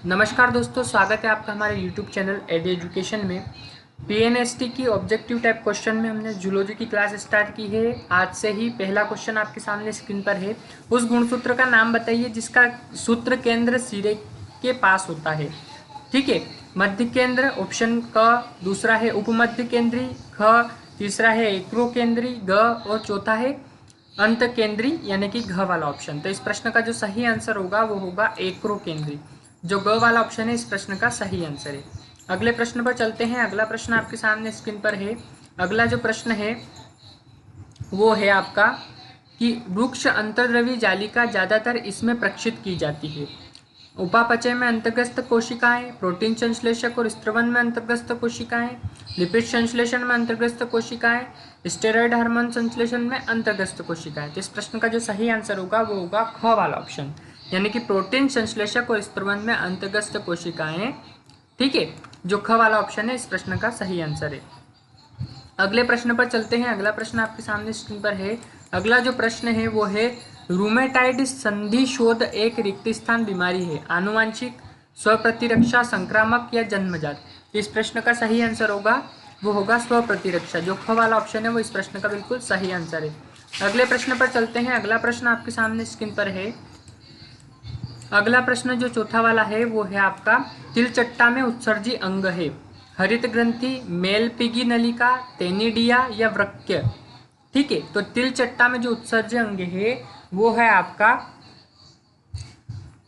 नमस्कार दोस्तों, स्वागत है आपका हमारे YouTube चैनल एडी एजुकेशन में। पीएनएसटी की ऑब्जेक्टिव टाइप क्वेश्चन में हमने जूलॉजी की क्लास स्टार्ट की है। आज से ही पहला क्वेश्चन आपके सामने स्क्रीन पर है। उस गुणसूत्र का नाम बताइए जिसका सूत्र केंद्र सिरे के पास होता है। ठीक है, मध्य केंद्र ऑप्शन क, दूसरा है उपमध्य केंद्री ख, तीसरा है एक्रो केंद्री ग और चौथा है अंत केंद्री यानी कि घ वाला ऑप्शन। तो इस प्रश्न का जो सही आंसर होगा वो होगा एक्रो केंद्री। जो ग वाला ऑप्शन है इस प्रश्न का सही आंसर है। अगले प्रश्न पर चलते हैं। अगला प्रश्न आपके सामने स्क्रीन पर है। अगला जो प्रश्न है वो है आपका कि वृक्ष अंतर्द्रवी जालिका ज्यादातर इसमें प्रक्षिप्त की जाती है। उपापचय में अंतर्गत कोशिकाएं, प्रोटीन संश्लेषक और स्त्रवन में अंतर्गत कोशिकाएं, लिपिड संश्लेषण में अंतर्गत कोशिकाएं, स्टेरॉयड हार्मोन संश्लेषण में अंतर्गत कोशिकाएं। तो इस प्रश्न का जो सही आंसर होगा वो होगा ख वाला ऑप्शन, यानी कि प्रोटीन संश्लेषक और स्त्रवन में अंतर्गत कोशिकाएं। ठीक है, जो ख वाला ऑप्शन है इस प्रश्न का सही आंसर है। अगले प्रश्न पर चलते हैं। अगला प्रश्न आपके सामने स्क्रीन पर है। अगला जो प्रश्न है वो है रूमेटाइड संधि शोध एक रिक्त स्थान बीमारी है, आनुवांशिक, स्वप्रतिरक्षा, संक्रामक या जन्मजात। इस प्रश्न का सही आंसर होगा वो होगा स्वप्रतिरक्षा। जो ख वाला ऑप्शन है वो इस प्रश्न का बिल्कुल सही आंसर है। अगले प्रश्न पर चलते हैं। अगला प्रश्न आपके सामने स्क्रीन पर है। अगला प्रश्न जो चौथा वाला है वो है आपका तिलचट्टा में उत्सर्जी अंग है, हरित ग्रंथि, मेलपिगी नलिका, टेनिडिया या वृक्क। ठीक है, तो तिलचट्टा में जो उत्सर्जी अंग है वो है आपका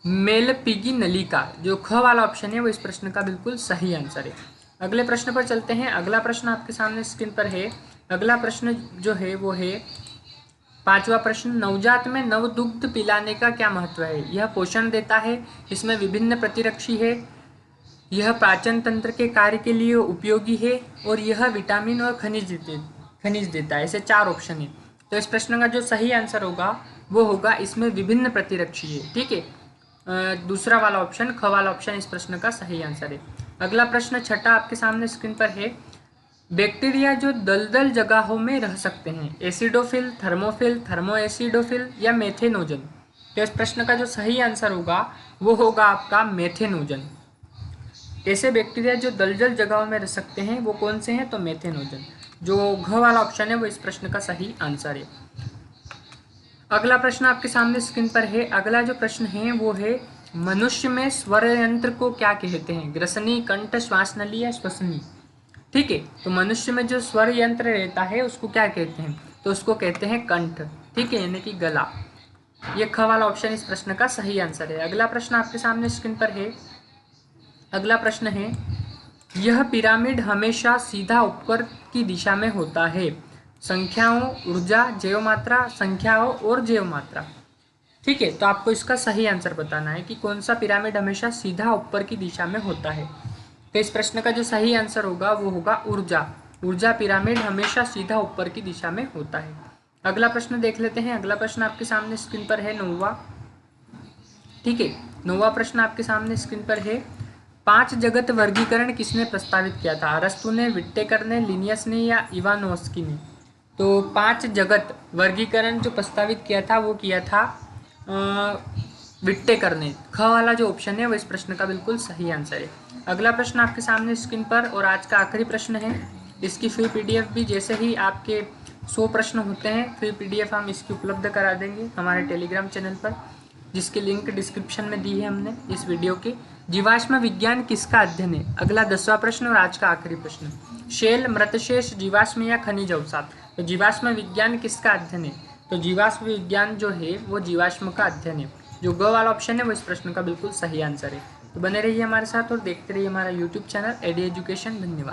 मेलपिगी नलिका। जो ख वाला ऑप्शन है वो इस प्रश्न का बिल्कुल सही आंसर है। अगले प्रश्न पर चलते हैं। अगला प्रश्न आपके सामने स्क्रीन पर है। अगला प्रश्न जो है वो है पांचवा प्रश्न, नवजात में नवदुग्ध पिलाने का क्या महत्व है? यह पोषण देता है, इसमें विभिन्न प्रतिरक्षी है, यह पाचन तंत्र के कार्य के लिए उपयोगी है और यह विटामिन और खनिज देता है। ऐसे चार ऑप्शन है। तो इस प्रश्न का जो सही आंसर होगा वो होगा इसमें विभिन्न प्रतिरक्षी है। ठीक है, दूसरा वाला ऑप्शन, ख वाला ऑप्शन इस प्रश्न का सही आंसर है। अगला प्रश्न छठा आपके सामने स्क्रीन पर है। बैक्टीरिया जो दलदल जगहों में रह सकते हैं, एसिडोफिल, थर्मोफिल, थर्मोएसिडोफिल या मेथेनोजन। तो इस प्रश्न का जो सही आंसर होगा वो होगा आपका मेथेनोजन। ऐसे बैक्टीरिया जो दलदल जगहों में रह सकते हैं वो कौन से हैं? तो मेथेनोजन। जो घ वाला ऑप्शन है वो इस प्रश्न का सही आंसर है। अगला प्रश्न आपके सामने स्क्रीन पर है। अगला जो प्रश्न है वो है मनुष्य में स्वर यंत्र को क्या कहते हैं? ग्रसनी, कंठ, श्वास नली या श्वसनी। ठीक है, तो मनुष्य में जो स्वर यंत्र रहता है उसको क्या कहते हैं? तो उसको कहते हैं कंठ। ठीक है, यानी कि गला। ये ख वाला ऑप्शन इस प्रश्न का सही आंसर है। अगला प्रश्न आपके सामने स्क्रीन पर है। अगला प्रश्न है यह पिरामिड हमेशा सीधा ऊपर की दिशा में होता है, संख्याओं, ऊर्जा, जैव मात्रा, संख्याओं और जैव मात्रा। ठीक है, तो आपको इसका सही आंसर बताना है कि कौन सा पिरामिड हमेशा सीधा ऊपर की दिशा में होता है। तो इस प्रश्न का जो सही आंसर होगा वो होगा ऊर्जा। ऊर्जा पिरामिड हमेशा सीधा ऊपर की दिशा में होता है। अगला प्रश्न देख लेते हैं। अगला प्रश्न आपके सामने स्क्रीन पर है, नौवा। ठीक है, नौवा प्रश्न आपके सामने स्क्रीन पर है। 5 जगत वर्गीकरण किसने प्रस्तावित किया था? अरस्तु ने, विट्टेकर ने, लिनियस ने या इवानोव्स्की ने। तो 5 जगत वर्गीकरण जो प्रस्तावित किया था वो किया था विट्टेकर ने। ख वाला जो ऑप्शन है वो इस प्रश्न का बिल्कुल सही आंसर है। अगला प्रश्न आपके सामने स्क्रीन पर और आज का आखिरी प्रश्न है। इसकी फ्री पीडीएफ भी जैसे ही आपके 100 प्रश्न होते हैं फ्री पीडीएफ हम इसकी उपलब्ध करा देंगे हमारे टेलीग्राम चैनल पर, जिसकी लिंक डिस्क्रिप्शन में दी है हमने इस वीडियो के। जीवाश्म विज्ञान किसका अध्ययन है? अगला 10वां प्रश्न और आज का आखिरी प्रश्न, शेल, मृतशेष, जीवाश्म या खनिज अवसाद। तो जीवाश्म विज्ञान किसका अध्ययन है? तो जीवाश्म विज्ञान जो है वो जीवाश्म का अध्ययन है। जो ग वाला ऑप्शन है वो इस प्रश्न का बिल्कुल सही आंसर है। तो बने रहिए हमारे साथ और देखते रहिए हमारा यूट्यूब चैनल एडी एजुकेशन। धन्यवाद।